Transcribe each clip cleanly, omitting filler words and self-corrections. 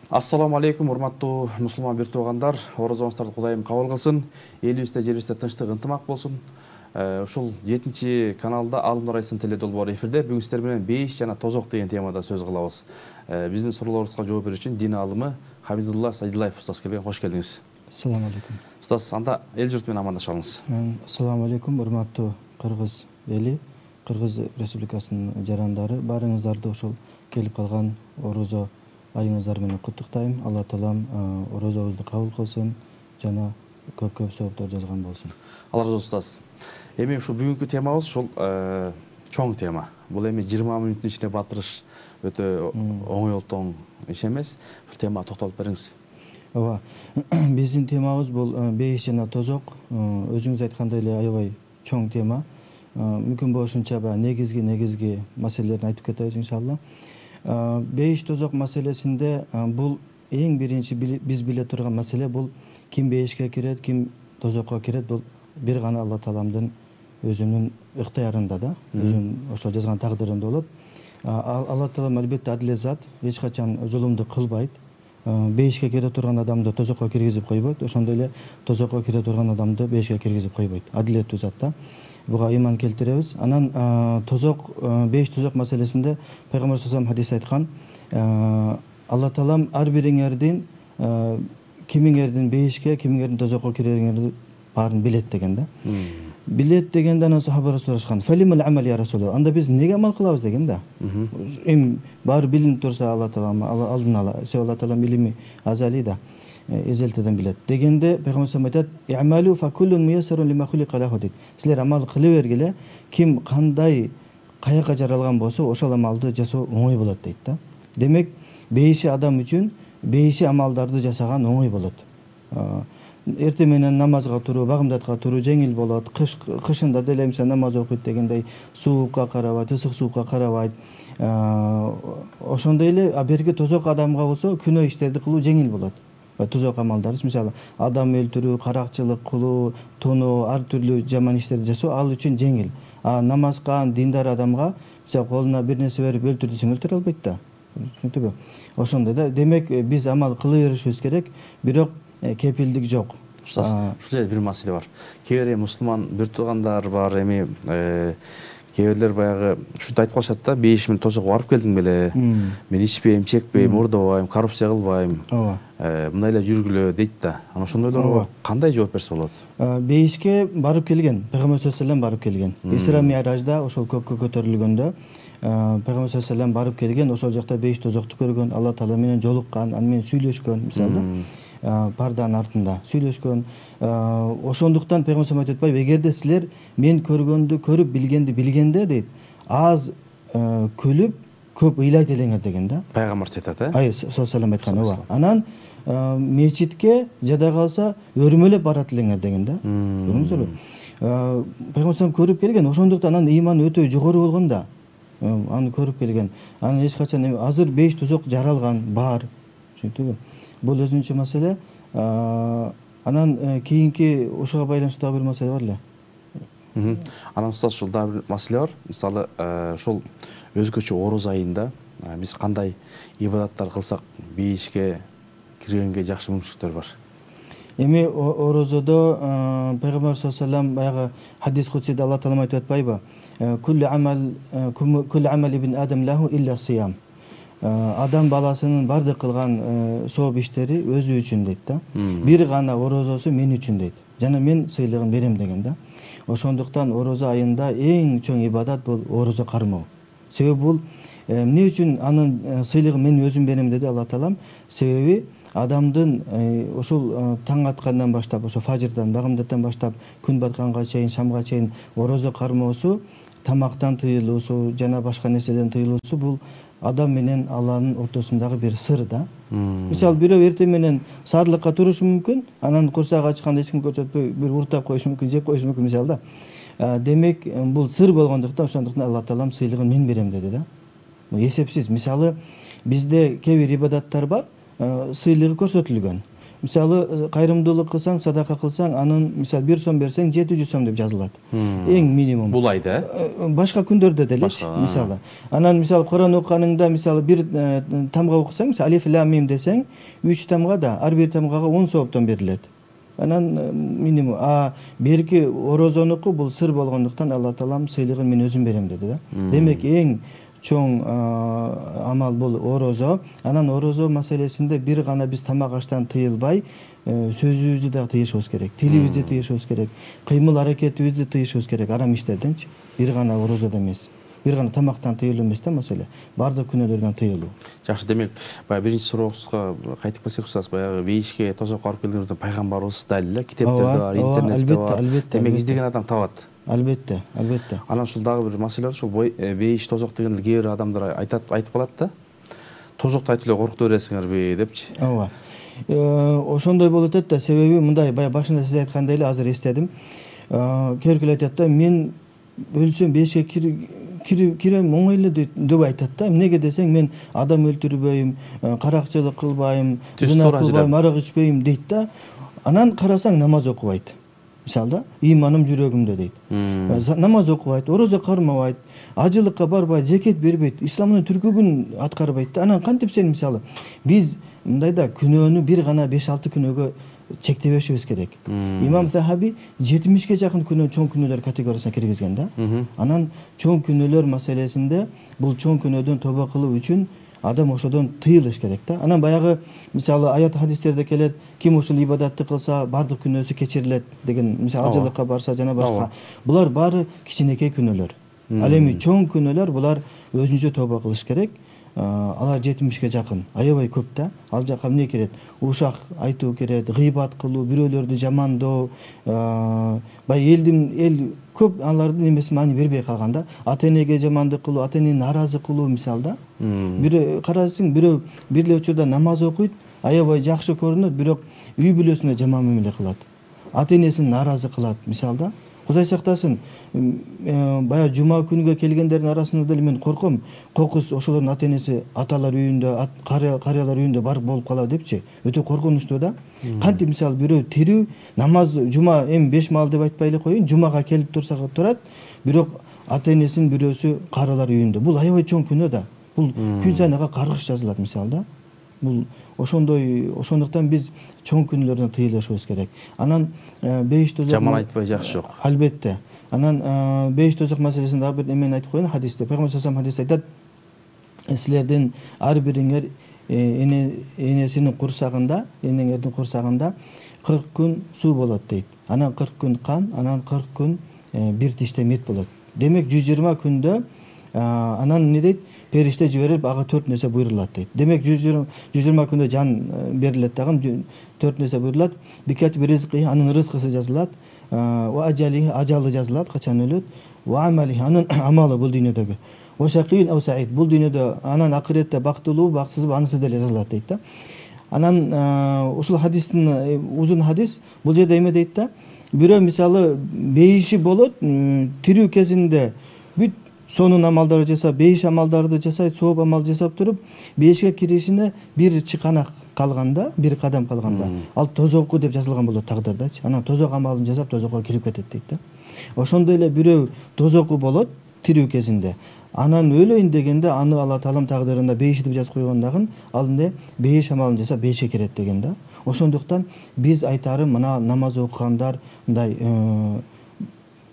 Ассаламу алейкум, урматтуу мусулман бир туугандар. Орозоңуздарды Кудайым кабыл кылсын. Элибизде, жерибизде тынчтык, ынтымак болсун. Ушул 7 каналда Алым Нурайсын теле долбоору эфирде. Бүгүн сиздер менен бейиш жана тозок деген темада сөз кылабыз. Биздин суроолорубузга жооп берүү үчүн дин аалымы Хамидулла Сайдуллаев устаз келген. Кош келдиңиз. Ассаламу алейкум. Устаз, анда эл журт менен амандашабыз. Ассаламу алейкум, урматтуу кыргыз эли, Кыргыз Республикасынын жарандары, баарыңыздарды ошол келип калган орозо айыңыздар менен куттуктайм. Алла таалам орозобузду кабыл кылсын жана көп сооптор жазган болсун. Алла разы болсун устаз. Эми ушу бүгүнкү темабыз ушул чоң тема. Бул эми 20 мүнөттүн ичинде батырыш өтө оңой иш эмес. Бул темага токтолуп бериңиз. Ооба. Биздин темабыз бул бейиш жана тозок. Өзүңүз айткандай эле аябай чоң тема. Мүмкүн болушунча негизги маселелерин айтып кетебиз иншалла. Бейиш тозок маселесинде бул эң биринчи биз биле турган маселе бул ким бейишке кирет, ким тозокко кирет, бул бир гана Алла Тааламдын өзүнүн ыктыярында да, өзүнүн ошол жазган тагдырында болот. Алла Таалам албетте адилет зат, эч качан зулумду кылбайт. Бейишке кире турган адамды тозокко киргизип койбойт, ошондой эле тозокко кире турган адамды бейишке киргизип койбойт. Адилеттүү зат да. Буга ыйман келтиребиз. Анан бейиш тозок маселесинде Пайгамбар саллаллаху алейхи ва саллям айткан, Алла Таалам ар бириңердин кимиңердин бейишке, кимиңердин тозокко кирериңерди баарын билет деген да. Билет дегенде анан сахабалар сурашкан, "Фалимул амал я Расулаллах?" Анда биз неге амал кылабыз деген да. Эми баары билинип турса Алла Таалам алдын ала, Алла Таалам илими азали да. Эзелтеден билет. Дегенде Пайгамбар айтат: "И'малу фа куллун муяссарун лима хулика лаху" дейт. Силер амал кыла бергиле, ким кандай каяка жаралган болсо, ошол амалды жасоо оңой болот дейт да. Демек, бейиши адам үчүн бейиши амалдарды жасаган оңой болот. Эрте менен намазга туруу, багымдатка туруу жеңил болот. Кышында деле мисалы намаз окуйт дегендей суукка карабайт, ысык суукка карабайт. Ошондой эле берки тозок адамга болсо күнөө иштерди кылуу жеңил болот. Тозок амалдары, мисалы адам өлтүрүү, каракчылык кылуу, тоноо, ар түрлүү жаман иштерди жасоо ал үчүн жеңил. Намазкан, диндар адамга мисалы колуна бир нерсе берип өлтүр десең өлтүрө албайт да. Түшүнүктүбү? Ошондой да. Демек биз амал кыла беришибиз керек, бирок кепилдик жок. Ушул жерде бир маселе бар. Кээ бир мусулман бир туугандар бар, эми кээ бирлер баягы ушинтип айтып калышат да, бейиш менен тозокко барып келдиң беле? Мен ичпейм, чекпейм, мурдабайм, коррупция кылбайм. Ооба. Мындай эле жүргүлө дейт да. Анан ошондойлорго кандай жооп берсе болот? Бейишке барып келген, Пайгамбар саллаллаху алейхи ва саллям барып келген. Исра Ми'ражда ошол көккө көтөрүлгөндө Пайгамбар саллаллаху алейхи ва саллям барып келген, ошол жакта бейиш тозокту көргөн, Алла Таала менен жолуккан, аны менен сүйлөшкөн, мисалы парданын артында сүйлөшкөн. Ошондуктан Пайгамбар саллаллаху алейхи ва саллям айтпайбы, эгерде силер мен көргөндү көрүп билгенде дейт, аз күлүп көп ыйлайт элеңер деген да. Пайгамбар айтат, саллаллаху алейхи ва саллям айткан, ооба. Анан мечитке жада калса өрмөлөп барат элеңер деген да. Көрдүңүзбү? Пайгамбар саллаллаху көрүп келген, ошондуктан анын ыйманы өтө жогору болгон да. Аны көрүп келген. Анан эч качан азыр бейиш тозок жаралган бар. Түшүнүктүбү? Бул өзүнчө маселе. Анан кийинки ушуга байланыштуу бир маселе бар эле. Анан устаз, ушул дагы бир маселе бар. Мисалы, ушул өзгөчө ороз айында биз кандай ибадаттар кылсак бейишке киргенге жакшы мүмкүнчүлүктөр бар? Эми орозодо Пайгамбар саллаллаху алейхи ва саллям баягы хадис кудсиде Алла Таалам айтып атпайбы? Куллу амал ибн адам лаху илля сиям. Адам баласынын бардык кылган сооп иштери өзү үчүн дейт да. Бир гана орозосу мен үчүн дейт. Жана мен сыйлыгын берем деген да. Ошондуктан орозо айында эң чоң ибадат бул орозо кармоо. Себеби бул эмне үчүн анын сыйлыгын мен өзүм берем деди Алла Таалам? Себеби адамдын ушул таң аткандан баштап, ошо фажырдан, багымдаттан баштап күн батканга чейин, шамга чейин орозо кармоосу, тамактан тыйылуусу жана башка нерседен тыйылуусу бул адам менен Алланын ортосундагы бир сыр да. Мисалы бирөө эрте менен саарлыкка турушу мүмкүн, анан курсагы ачканда эч ким көрсөтпөй бир уртап коюшу мүмкүн, жеп коюшу мүмкүн мисалы да. Демек бул сыр болгондуктан ошондуктан Алла Таалам сыйлыгын мен берем деди да. Эсепсиз. Мисалы бизде кээ бир ибадаттар бар, сыйлыгы көрсөтүлгөн. мисалы кайрымдуулук кылсаң, садака кылсаң, анын мисалы 1 сом берсең 700 сом деп жазылат. Эң минимум. Бул айда Башка күндөрдө делечи, мисалы. Анан мисалы Кур'ан окуганыңда мисалы бир тамга окусаң, мисалы алиф лам мим десең, 3 тамга да ар бир тамгага 10 сооптон берилет. Анан минимум берки орозонуку бул сыр болгондуктан Алла Таалам сыйлыгын мен өзүм берем деди да. Демек эң чоң амал бул орозо. Анан орозо маселесинде бир гана биз тамак аштан тыйылбай, сөзүбүздү да тыйышыбыз керек, тилибизди тыйышыбыз керек, кыймыл аракетибизди тыйышыбыз керек арам иштерденчи. Бир гана орозодо эмес. Бир гана тамактан тыйылуу эмес да маселе. Бардык күнөөлөрдөн тыйылуу. Жакшы, демек баягы биринчи сурообузга кайтып келсек устаз, баягы бейишке тозокко алып келгенибизде пайгамбарыбыз дал эле китептерде бар, интернетте бар. Албетте. Демек издеген адам табат. Албетте. Анан ушул дагы бир маселе бар, ушул бейиш тозок дегенде кээ бир адамдар айтып калат да. Тозокту айтып эле коркута бересиңерби депчи. Ооба. Ошондой болуп атат да, себеби мындай, баягы башында сиз айткандай эле азыр эстедим. Кээ айтат да, мен өлсөм бейишке кирем оңой эле деп айтат да. Эмнеге десең, мен адам өлтүрбөйм, каракчылык кылбайм, зына кылбайм, арак ичпейм дейт да. Анан карасаң намаз окубайт. Мисалда, иманым жүрөгүмдө дейт. Намаз окубайт, орозо кармабайт, ажылыкка барбайт, зекет бербейт, исламдын түркүгүн аткарбайт да. Анан кантип сен мисалы биз мындайда күнөөнү бир гана 5-6 күнөөгө чектебешибиз керек. Имам Захаби 70ге жакын күнөө чоң күнөөлөр категориясына киргизген да. Анан чоң күнөөлөр маселесинде бул чоң күнөөдөн тоба кылуу үчүн адам ошодон тыйылыш керек да. Анан баягы мисалы аят хадистерде келет, ким ушул ибадатты кылса бардык күнөөсү кечирилет деген, мисалы ажылыкка барса жана башка. Булар баары кичинекей күнөөлөр. Ал эми чоң күнөөлөр булар өзүнчө тоба кылыш керек. Алар 70ге жакын, аябай көп да. Ал жака эмне кирет? Ушак айтуу кирет, гыйбат кылуу, бирөөлөрдү жамандоо, эл көп алардын эмеси маани бербей калган да. Ата-энеге жамандык кылуу, ата-энени нааразы кылуу мисалда. Бир карасаң, бирөө бир эле учурда намаз окуйт, аябай жакшы көрүнөт, бирок үй бүлөсүнө жаман мамиле кылат. Ата-энесин нааразы кылат мисалда. Кудай сактасын, баягы жума күнгө келгендердин арасында деле мен корком, кокус ошолордун ата-энеси аталар үйүндө, карыялар үйүндө бар болуп калат депчи. Өтө коркунучтуу да. Кантип мисалы бирөө тирүү намаз жума эми 5 маал деп айтпай эле коеюн, жумага келип турат, бирок ата-энесинин бирөөсү карылар үйүндө. Бул аябай чоң күнөө да. Бул күн сайын ага каргыш жазылат мисалда. Бул ошондуктан биз чоң күнөөлөрдөн тыйылышыбыз керек. Анан бейиш тозок жаман айтпай жакшы жок. Албетте. Анан бейиш тозок маселесинде дагы бир эмени айтып коеюн, хадисте. Пайгамбар саллаллаху алейхи вассалам айтат, силердин ар бириңер энесинин курсагында, энеңердин курсагында 40 күн суу болот дейт. Анан 40 күн кан, анан 40 күн бир тиште мет болот. Демек 120 күндө анан эмне дейт? Периште жиберип, ага 4 нерсе буйрулат дейт. Демек 120 күндө жан берилет дагы 4 нерсе буйрулат. Бикат бир ризкы, анын рызкысы жазылат. Ва ажали, ажалы жазылат, качан өлөт. Ва амали, анын амалы бул дүйнөдөгү. Ва шакиин ау саид, бул дүйнөдө анан акыретте бактылуу, баксызбы, анысы деле жазылат дейт да. Анан ушул хадистин узун хадис, бул жерде эме дейт да? Бирөө мисалы бейиши болот, тирүү кезинде бүт сонун амалдарды жасап, бейиш амалдарды жасайт, сооп амал жасап туруп, бейишке киришине бир чыканак калганда, бир кадам калганда, ал тозоку деп жазылган болот тагдырдачы. Анан тозок амалын жасап, тозокко кирип кетет дейт да. Ошондой эле бирөө тозоку болот тирүү кезинде. Анан өлөйүн дегенде аны Алла Таалам тагдырында бейиш деп жазып койгондагын, ал эмне бейиш амалын жасап бейишке кирет деген да. Ошондуктан биз айтарым, мына намаз окугандар мындай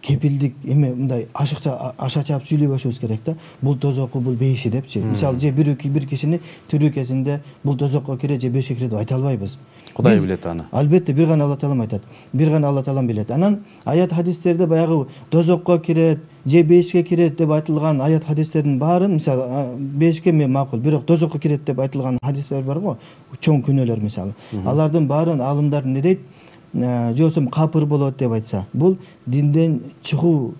кепилдик эме мындай аша чаап сүйлөбөшүбүз керек да. Бул тозоку, бул бейиши депчи. Мисалы же бир кишини тирүү кезинде бул тозокко кире же бейишке кире деп айта албайбыз. Кудай билет аны. Албетте бир гана Алла Таалам айтат. Бир гана Алла Таалам билет. Анан аят хадистерде баягы тозокко кирет же бейишке кирет деп айтылган аят хадистердин баарын, мисалы бейишке мен макул, бирок тозокко кирет деп айтылган хадистер бар го, чоң күнөөлөр мисалы. Алардын баарын алымдар эмне дейт? Жосум капыр болот деп айтса, бул динден чыгат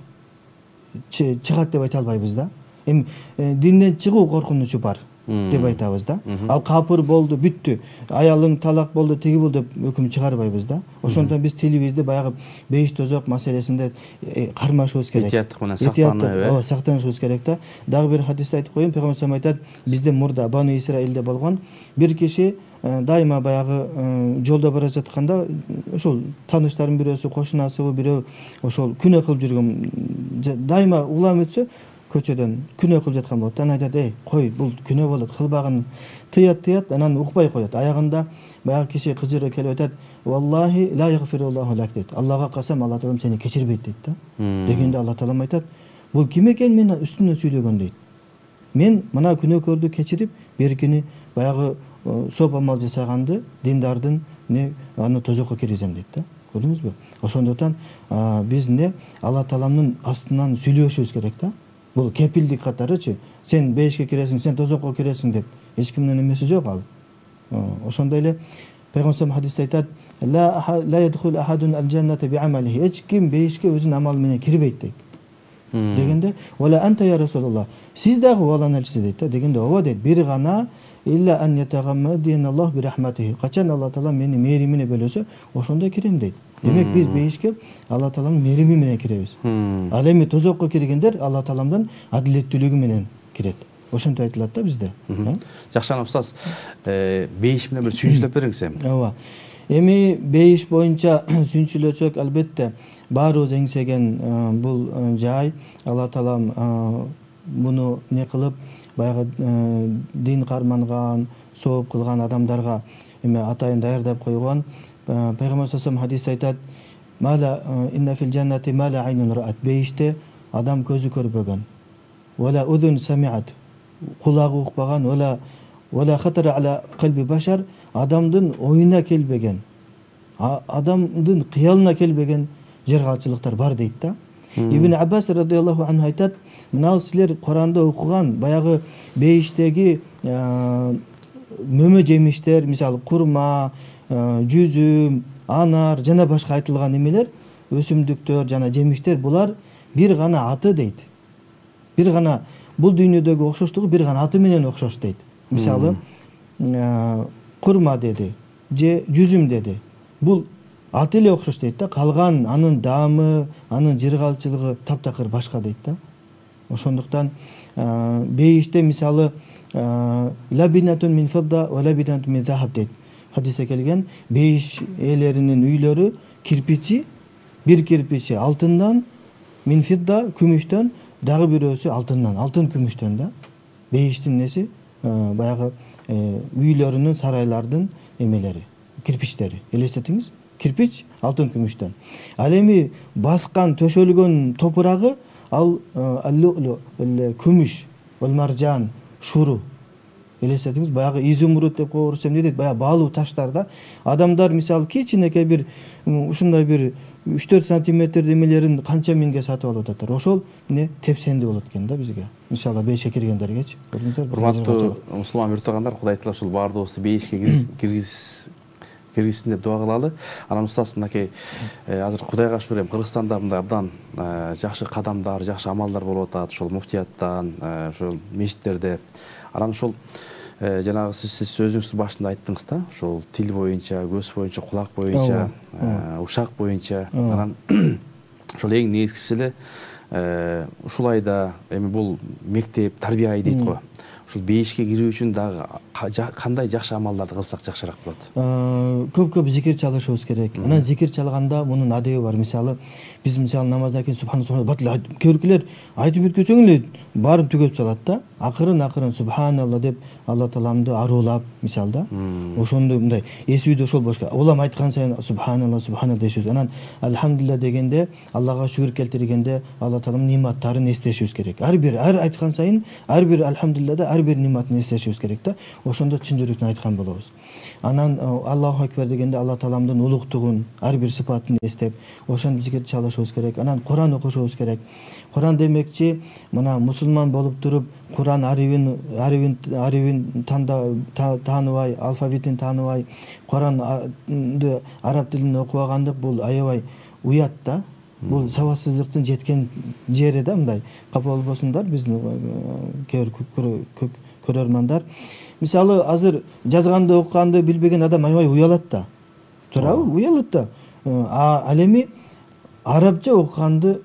деп айта албайбыз да. Эми динден чыгуу коркунучу бар. деп айтабыз да. Ал капыр болду, бүттү, аялың талак болду, тиги болду деп өкүм чыгарбайбыз да. Ошондон биз тилибизди баягы бейиш тозок маселесинде кармашыбыз керек. Этияттык менен сактанышыбыз керек да. Дагы бир хадисте айтып коеюн, Пейгамбар саллаллаху алейхи ва саллям айтат, бизде мурда Бану Исраилде болгон бир киши дайыма баягы жолдо бара жатканда ошол тааныштардын бирөөсү, кошунасыбы бирөө ошол күнөө кылып жүргөн, дайыма улам өтсө көчөдөн күнөө кылып жаткан болот. Анан айтат, кой, бул күнөө болот, кылбагын, тыят, анан укпай коет. Аягында баягы киши кыжырып келип айтат, валлахи ла ягфируллаху лак дейт. Аллага касам, Алла таалам сени кечирбейт дейт да. Дегенде Алла таалам айтат, бул ким экен мен үстүнөн сүйлөгөн дейт. Мен мына күнөөкөрдү кечирип, беркини баягы соп амал жасаганды, диндардын аны тозокко киргизем дейт да. Көрдүңүзбү? Ошондуктан биз Алла тааламдын астынан сүйлөшүбүз керек да. Бул кепилдик катарычы, сен бейишке киресиң, сен тозокко киресиң деп эч кимдин эмеси жок ал. Ошондой эле Пейгамбар саллаллаху алейхи ва саллям айтат, ла ядхул ахадун аль-джанната би'амалихи. Эч ким бейишке өзүнүн амалы менен кирбейт дейт. Дегенде, "Вала анта я Расулуллах". Сиз дагы Алланын элчиси дейт да. Дегенде, "Ооба" дейт. "Бир гана илля ан ятагаммадина Аллах би рахматихи". Качан Алла таала мени мээримине бөлөсө, ошондо кирем дейт. Демек биз бейишке Алла тааланын мээрими менен киребиз. Ал эми тозокко киргендер Алла тааламдын адилеттүүлүгү менен кирет. Ошентип айтылат да бизде. Жакшы, ана устаз, бейиш менен бир сүйүнчүлөп бериңиз эми. Ооба. Эми бейиш боюнча сүйүнчүлөчөк албетте баарыбыз эңсеген бул жай. Алла таалам муну не кылып, баягы дин карманган, сооп кылган адамдарга эме атайын даярдап койгон. Пейгамбар саллаллаху алейхи ва саллям хадисте айтат, "Мала инна фил джаннати мала айнун раат". Бейиште адам көзү көрбөгөн. "Вала удун самиат". Кулагы укпаган, "Вала хатара ала калби башар". Адамдын оюна келбеген, адамдын кыялына келбеген жаргалчылыктар бар дейт да. Ибн Аббас радыйаллаху анху айтат, мына силер Куранда окуган баягы бейиштеги мөмө жемиштер, мисалы курма, жүзүм, анар жана башка айтылган эмелер, өсүмдүктөр жана жемиштер, булар бир гана аты дейт. Бир гана бул дүйнөдөгү окшоштугу бир гана аты менен окшош дейт. Мисалы курма деди, же жүзүм деди. Бул аты эле окшош дейт да. Калган анын даамы, анын жыргалчылыгы таптакыр башка дейт да. Ошондуктан бейиште мисалы лабинатун мин фидда ва лабинатун мин захаб дейт. Хадисте келген, бейиш ээлеринин үйлөрү кирпичи, бир кирпичи алтындан, мин фидда күмүштөн, дагы бирөөсү алтындан, алтын күмүштөн да. Бейиштин неси баягы үйлөрүнүн, сарайлардын эмелери, кирпичтери. Элестетиңиз? Кирпич алтын күмүштөн. Ал эми баскан, төшөлгөн топурагы ал күмүш, маржан, шуру. Элестетиңиз, баягы изумруд деп койсом эмне дейт, баягы баалуу таштар да. Адамдар мисалы кичинекей бир ушундай бир 3-4 сантиметр эмелерин канча миңге сатып алып атат. Ошол эмне тепсенди болот экен да бизге. Иншалла бейишке киргендергечи. Көрдүңүздөр. Урматтуу мусулман биртугандар, Кудай таала ушул баардыгыбызды бейишке киргизсин деп дуа кылалы. Анан устаз, мынакей азыр Кудайга шүгүр эми Кыргызстанда мындай абдан жакшы кадамдар, жакшы амалдар болуп атат. Ошол муфтияттан, ошол мечиттерде. Анан ошол жанагы сиз сөзүңүздүн башында айттыңыз да, ошол тил боюнча, көз боюнча, кулак боюнча, ушак боюнча. Анан ошол эң негизгиси эле ушулай да эми бул мектеп, тарбия ай дейт го. Ушул бейишке кирүү үчүн дагы кандай жакшы амалдарды кылсак жакшыраак болот? Көп зикир чалышыбыз керек. Анан зикир чалганда мунун адеби бар. Мисалы биз намаздан кийин субханалла батыл көркүлөр айтып бүткөчөң эле баарын түгөп салат да. Акырын субханалла деп Алла тааламды аруулап, мисалы да. Ошондо мындай эсибизде ошол болуш керек. Улам айткан сайын субханалла дешибиз. Анан алхамдулилля дегенде, Аллага шүгүр келтиргенде Алла тааламдын нематтарын эстешибиз керек. Ар айткан сайын, ар бир алхамдулиллада ар бир нематын эстешибиз керек да. Ошондо чын жүрөктөн айткан болобуз. Анан Аллаху акбар дегенде Алла тааламдын улуктугун, ар бир сыпатын эстеп, ошондо зикир чалышыбыз керек. Анан Куран окушубуз керек. Куран демекчи, мына мусулман болуп туруп, Куран арабин тааныбай, алфавитин тааныбай, Куранды араб тилинде окубагандык бул аябай уят да. Бул сабатсыздыктын жеткен жери да, мындай. Капа болбосундар, биздин көрөрмандар. Мисалы азыр жазганды окуганды билбеген адам аябай уялат да. Туурабы? Уялат да. Ал эми арабча окуганды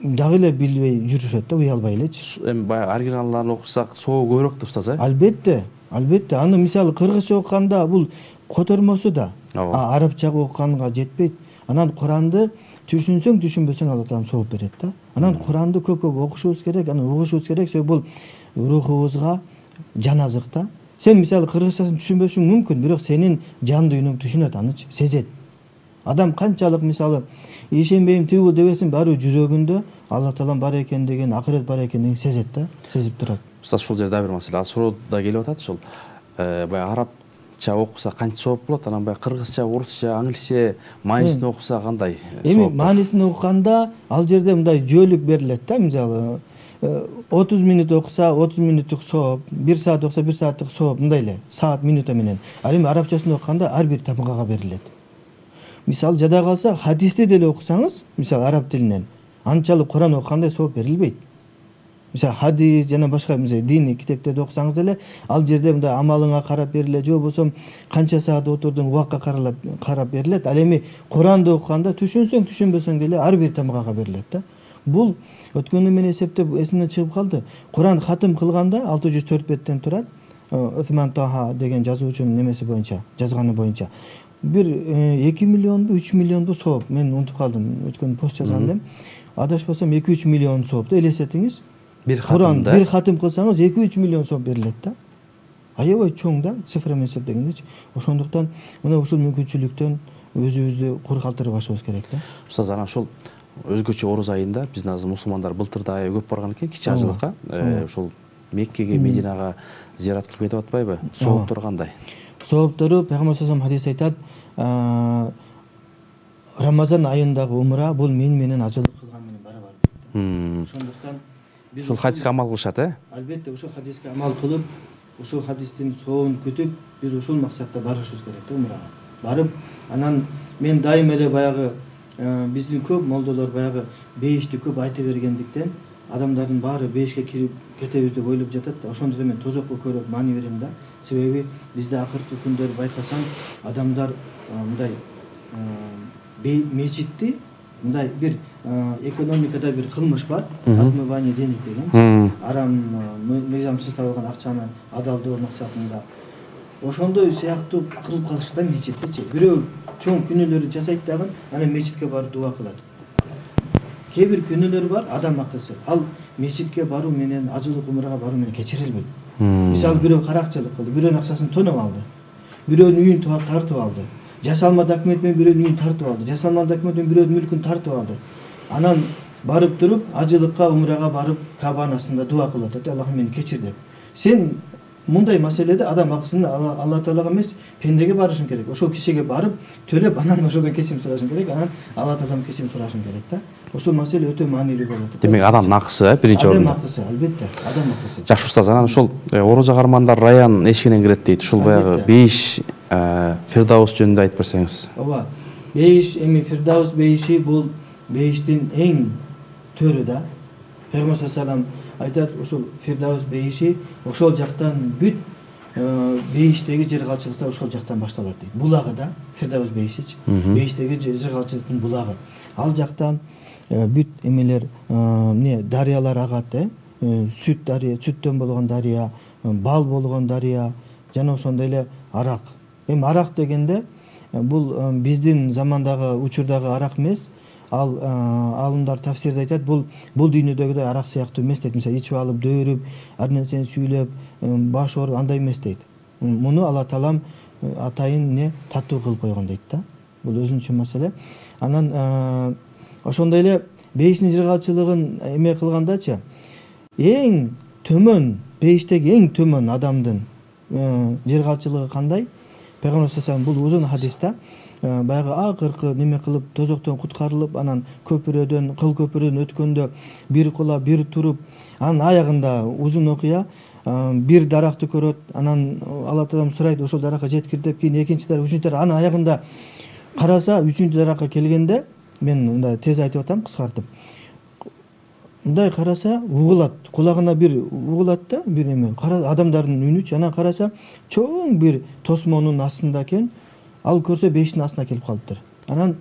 дагы эле билбей жүрүшөт да, уялбай элечи. Эми баягы оригиналдарын окусак соогу көбүрөөк да устаз, Албетте, албетте. Аны мисалы кыргызча окуганда бул котормосу да, арабчага окуганга жетпейт. Анан Куранды түшүнсөң, түшүнбөсөң Алла Таалам сооп берет да. Анан Куранды көп-көп окушубуз керек, аны угушубуз керек. Себеби бул рухубузга жан азык да. Сен мисалы кыргызчасын түшүнбөшүң мүмкүн, бирок сенин жан дүйнөң түшүнөт анычы, сезет. Адам канчалык мисалы ишенбейм тигил дебесин, баары жүрөгүндө Алла Таалам бар экендигин, акырет бар экендигин сезет да, сезип турат. Устаз, ушул жерде бир маселе, суроо да келип атат. Ушул баягы арабча окуса канча сооп болот, анан баягы кыргызча, орусча, англисче маанисин окуса кандай сооп? Эми маанисин окуганда ал жерде мындай жөөлүк берилет да, мисалы 30 минут окуса 30 минуттук сооп, 1 саат окуса 1 сааттык сооп, мындай эле саат минута менен. Ал эми арабчасын окуганда ар бир тамгага берилет. Мисалы жада калса хадисти деле окусаңыз, мисалы араб тилинен, анчалык Куран окугандай сооп берилбейт. Мисалы хадис жана башка мисалы диний китептерди окусаңыз деле, ал жерде мындай амалыңа карап берилет, же болбосо канча саат отурдуң убакка карап берилет. Ал эми Куранды окуганда түшүнсөң, түшүнбөсөң деле ар бир тамгага берилет да. Бул өткөнү мен эсептеп эсимден чыгып калды. Куран хатым кылганда 604 беттен турат. Усман Таха деген жазуучунун немеси боюнча, жазганы боюнча. Бир 2 миллионбу, 3 миллионбу сооп. Мен унутуп калдым. Өткөн пост жазганда адашпасам 2-3 миллион сооп да, элестетиңиз. Куран бир хатым кылсаңыз 2-3 миллион сооп берилет да. Аябай чоң да, цифра менен эсептегендечи. Ошондуктан мына ушул мүмкүнчүлүктөн өзүбүздү кур калтырып ашыбыз керек да. Устаз, анан ушул өзгөчө оруз айында биздин азыр мусулмандар былтырда аябай көп барган экен, кичи ажылыкка. Ушул Меккеге, Мединага зыярат кылып кетип атпайбы? Сооптору кандай? Сооптору Пайгамбар саллаллаху алейхи хадис айтат, Рамазан айындагы умра бул менен ажылык кылган менен барабар дейт. Ошондуктан ушул хадиске амал кылышат, Албетте ушул хадиске амал кылып, ушул хадистин сообун күтүп, биз ушул максатта барышыбыз керек да, умрага. Барып, анан мен дайым эле баягы биздин көп молдолор баягы бейишти көп айта бергендиктен адамдардын баары бейишке кирип кетебиз деп ойлоп жатат да. Ошондуктан мен тозокко көрөп маани берем да. Себеби бизде акыркы күндөр байкасаң адамдар мындай мечитти мындай бир экономикада бир кылмыш бар, отмывание денег деген, арам мыйзамсыз табылган акчаны адалдоо максатында. Ошондой сыяктуу кылып калышты да мечиттичи. Бирөө чоң күнөөлөрдү жасайт дагы, анан мечитке барып дуа кылат. Кээ бир күнөөлөр бар, адам акысы. Ал мечитке баруу менен, ажылык умрага баруу менен кечирилбейт. Мисалы бирөө каракчылык кылды, бирөөнүн акчасын тоноп алды. Бирөөнүн үйүн тартып алды. Жасалма документ менен бирөөнүн үйүн тартып алды. Жасалма документ менен бирөөнүн мүлкүн тартып алды. Анан барып туруп, ажылыкка, умрага барып, Кабанын астында дуа кылып атат, Аллахым мени кечир деп. Сен мындай маселеде адам акысын Алла Таалага эмес, пендеге барышың керек. Ошол кишиге барып, төлөп, анан ошодон кечирим сурашың керек, анан Алла Таалам кечирим сурашың керек да. Ошол маселе өтө маанилүү болот. Демек адамдын акысы, биринчи орунда. Адам акысы, албетте, адам акысы. Жакшы устаз, анан ушул орозо кармандар раян эшигинен кирет дейт. Ушул баягы бейиш Фирдаус жөнүндө айтып берсеңиз. Ооба. Бейиш, эми Фирдаус бейиши бул бейиштин эң төрү да. Пайгамбар саллаллаху алейхи айтат, ушул Фирдаус бейиши ошол жактан бүт бейиштеги жыргалчылыктар ошол жактан башталат дейт. Булагы да, Фирдаус бейишичи. Бейиштеги жыргалчылыктын булагы. Ал жактан бүт эмелер, дарыялар агат, сүт дарыя, сүттөн болгон дарыя, бал болгон дарыя, жана ошондой эле арак. Эми арак дегенде бул биздин замандагы учурдагы арак эмес. Ал алымдар тафсирде айтат, бул дүйнөдөгүдөй арак сыяктуу эмес дейт. Мисалы ичип алып, дөөрүп, ар нерсени сүйлөп, баш ооруп андай эмес дейт. Муну Алла Таалам атайын таттуу кылып койгон дейт да. Бул өзүнчө маселе. Анан ошондой эле бейиштин жыргалчылыгын эме кылгандачы, эң төмөн, бейиштеги эң төмөн адамдын жыргалчылыгы кандай? Пайгамбар саллаллаху алейхи бул узун хадиста баягы акыркы неме кылып тозоктон куткарылып, анан көпүрөдөн, кыл көпүрөдөн өткөндө бир кулап, бир туруп, анын аягында узун окуя, бир даракты көрөт, анан Алла Таалам сурайт, ошол даракка жеткир деп, кийин экинчи дарак, үчүнчү дарак, анын аягында караса, үчүнчү даракка келгенде, мен мындай тез айтып атам, кыскартып. мындай караса угулат, кулагына бир угулат да, бир эме адамдардын үнүчү. Анан караса чоң бир тосмонун астында экен. Ал көрсө бейиштин астына келип калыптыр. Анан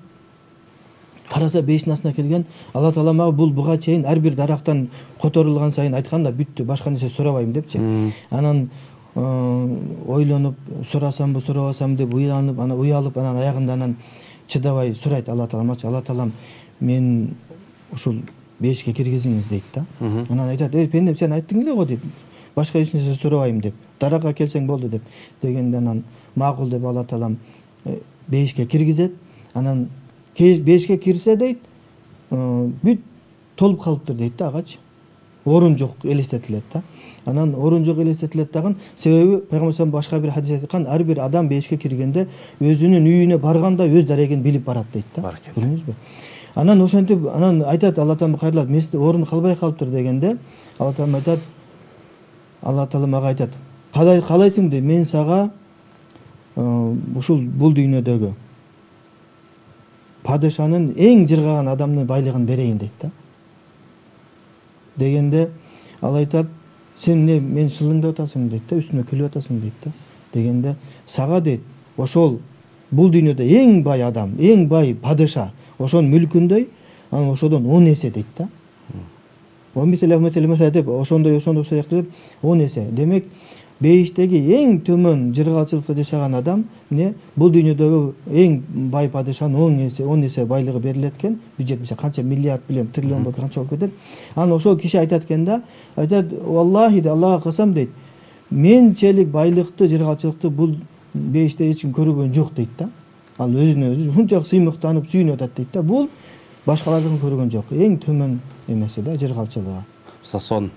караса бейиштин астына келген, Алла Таала мага буга чейин ар бир дарактан которулган сайын айткан да, бүттү, башка нерсе сурабайм депчи. Анан ойлонуп, сурасамбы, сурабасам деп уялып, анан аягында анан чыдабай сурайт Алла Таалама, Алла Таалам, мен ушул бейишке киргизиңиз дейт да. Анан айтат, пендем, сен айттың эле го дейт. Башка эч нерсе сурабайм деп. Даракка келсең болду деп. Дегенде анан макул деп Алла Таалам бейишке киргизет. Анан бейишке кирсе дейт, бүт толуп калыптыр дейт да агач. Орун жок элестетилет да. Анан орун жок элестетилет дагы себеби Пайгамбар башка бир хадис айткан, ар бир адам бейишке киргенде өзүнүн үйүнө барганда өз дарегин билип барат дейт да. Көрдүңүзбү? Анан ошентип анан айтат Алла Таала кайрылат, мен орун калбай калыптыр дегенде Алла Таала айтат, Алла Таала мага айтат, каалайсың дейт, мен сага ушул бул дүйнөдөгү падышанын эң жыргаган адамдын байлыгын берейин дейт да. Дегенде ал айтат, сен эмне мен шылыңдап атасың дейт да, үстүмө күлүп атасың дейт да. Дегенде сага дейт, ошол бул дүйнөдө эң бай адам, эң бай падыша, ошонун мүлкүндөй, анан ошодон 10 эсе дейт да. Mesela деп, ошондой сыяктуу деп 10 эсе. Демек, бейиштеги эң төмөн жыргалчылыкта жашаган адам, эмне, бул дүйнөдөгү эң бай падышанын 10 эсе байлыгы берилет экен. Бюджет мисалы канча миллиард билем, триллион болуп канча болуп кетет. Анан ошол киши айтат экен да, айтат, "Валлахи де Аллага касам" дейт. "Менчелик байлыкты, жыргалчылыкты бул бейиште эч ким көргөн жок" дейт да. Ал өзүнө өзү ушунчалык сыймыктанып, сүйүнүп атат дейт да. Бул башкалардын көргөн жок. Эң төмөн эмеси да, жыргалчылыгы. Сон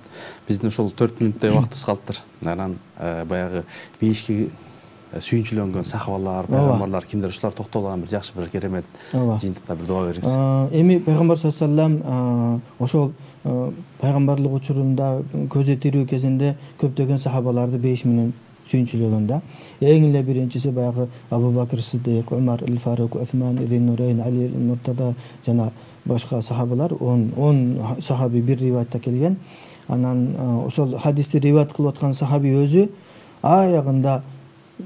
биздин ушул 4 мүнөттөй убактыбыз калыптыр. Анан баягы бейишке сүйүнчүлөнгөн сахабалар, пайгамбарлар кимдер, ушулар токтолгон бир жакшы бир керемет жыйынтыкта бир дуа бериңиз. Эми Пайгамбар саллаллаху алейхи ошол пайгамбарлык учурунда көзү тирүү кезинде көптөгөн сахабаларды бейиш менен сүйүнчүлөгөн да. Эң эле биринчиси баягы Абу Бакыр Сиддик, Умар Ил-Фарук, Усман Ибн-Нурейн, Али Муртада жана башка сахабалар 10 сахаби бир риваятта келген. Анан ошол хадисти риваят кылып аткан сахаби өзү аягында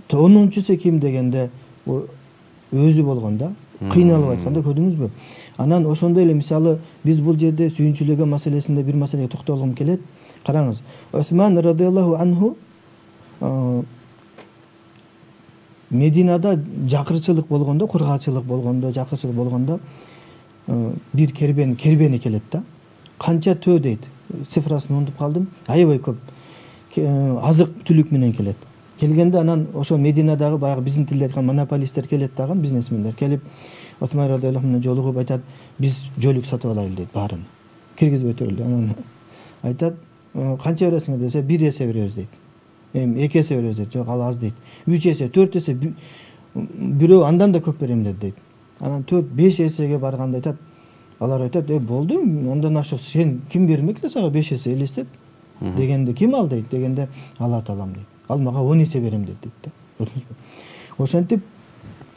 10-чусы ким дегенде өзү болгон да. Кыйналып айтканда, көрдүңүзбү? Анан ошондой эле мисалы биз бул жерде сүйүнчүлөгөн маселесинде бир маселеге токтолгум келет. Караңыз, Усман радыйаллаху анху Мединада жакырчылык болгондо, кургачылык болгондо, жакырчылык болгондо бир кербени келет да. Канча төө дейт. Цифрасын унутуп калдым. Аябай көп. Азык түлүк менен келет. Келгенде анан ошо Мединадагы баягы биздин тилде айткан монополисттер келет дагы, бизнесмендер келип Усман радыйаллаху анху жолугуп айтат, биз жөлүк сатып алайлы дейт баарын. Киргизбей турулду. Анан айтат, канча бересиңер десе, 1 эсе беребиз дейт. 2 эсе беребиз дейт. Жок, ал аз дейт. 3 эсе, 4 эсе, бирөө андан да көп берем дейт. Анан 4-5 эсеге барганда айтат, алар айтат, болду, андан ашык сен ким бермек эле сага 5 эсе элестет? Дегенде ким ал дейт? Дегенде Алла Таалам дейт. Ал мага 10 эсе берем дейт да. Көрдүңүзбү? Ошентип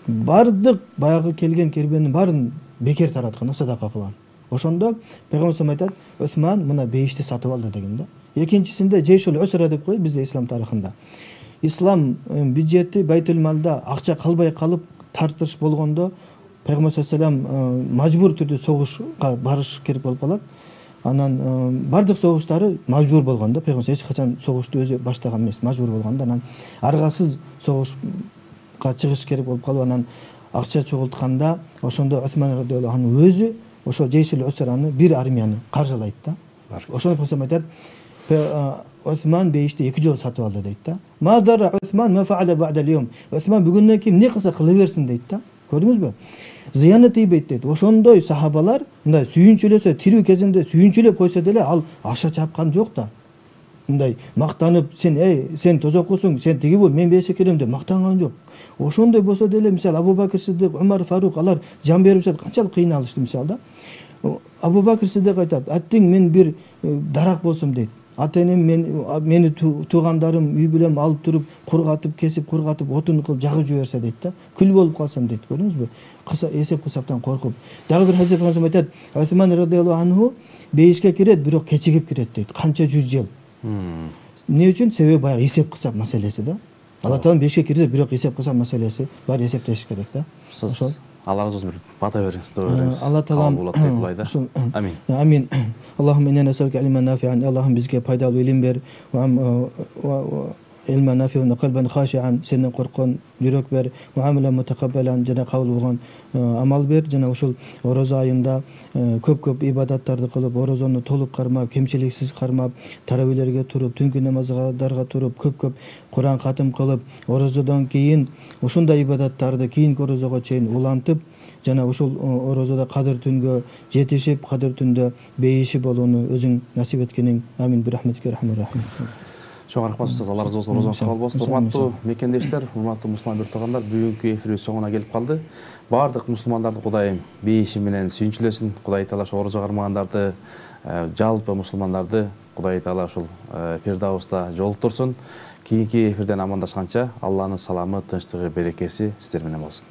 бардык баягы келген кербенин баарын бекер тараткан, садака кылган. Ошондо Пайгамбар айтат, Усман мына бейишти сатып алды деген да. Экинчисинде Жейшул Усра деп коет бизде ислам тарыхында. Ислам бюджети Байтул Малда акча калбай калып тартыш болгондо Пайгамбар саллаллаху мажбур түрдө согушка барыш керек болуп калат. Анан бардык согуштары мажбур болгондо Пайгамбар эч качан согушту өзү баштаган эмес, мажбур болгондо анан аргасыз согушка чыгыш керек болуп калып, анан акча чогултканда ошондо Усман радыйаллаху анху өзү ошо Жейшул Усраны бир армияны каржылайт да. Ошону Пайгамбар айтат, Усман бейишти 2 жолу сатып алды дейт да. Мадара Усман ма фаала ба'да al-yawm. Усман бүгүндөн кийин эмне кылса кыла берсин дейт да. Көрдүңүзбү? Зыяны тийбейт дейт. Ошондой сахабалар мындай сүйүнчүлөсө, тирүү кезинде сүйүнчүлөп койсо деле ал аша чапкан жок да. Мындай мактанып, сен тозокусуң, сен тиги бул, мен бейишке келем деп мактанган жок. Ошондой болсо деле мисалы Абу Бакыр Сиддик, Умар Фарук алар жан беришет, канчалык кыйналышты мисалы да. Абу Бакыр Сиддик айтат, "Аттиң мен бир дарак болсом" дейт. ата энем мени туугандарым үй бүлөм алып туруп кургатып кесип кургатып отун кылып жагып жиберсе дейт да, күл болуп калсам дейт, көрдүңүзбү? Эсеп кысаптан коркуп. Дагы бир хадис пайгамбар айтат, Усман радыйаллаху анху бейишке кирет, бирок кечигип кирет дейт. Канча 100 жыл. Эмне үчүн? Себеби баягы эсеп кысап маселеси да. Алла таала бейишке кирсе, бирок эсеп кысап маселеси бар, эсептеш керек да. Ошол Алла разы болсун, бата бериңиз, доо бериңиз. Алла таала болот деп булайда. Амин. Амин. Аллахумма инна насалука илман нафиан. Аллахым бизге пайдалуу илим бер. Илман нафиан калбан хашиан. Сенден корккон жүрөк бер. Ва амалан мутакаббалан, жана кабыл болгон амал бер. Жана ушул ороза айында көп ибадаттарды кылып, орозону толук кармап, кемчиликсиз кармап, таравилерге туруп, түнкү намаздарга туруп, көп Куран катым кылып, орозодон кийин ушундай ибадаттарды кийинки орозого чейин улантып, жана ушул орозодо кадыр түнгө жетишип, кадыр түндө бейиши болууну өзүң насип эткениң. Амин би рахметике рахман рахим. Чоң рахмат устаз, Алла разы болсун, орозоңуз кабыл болсун. Урматтуу мекендештер, урматтуу мусулман биртугандар, бүгүнкү эфирибиз соңуна келип калды. Бардык мусулмандарды Кудайым бейиши менен сүйүнчүлөсүн. Кудай таала ошо орозо кармагандарды, жалпы мусулмандарды Кудай таала ушул Фирдауста жолуктурсун. Кийинки эфирден амандашканча Алланын саламы, тынчтыгы, берекеси сиздер менен болсун.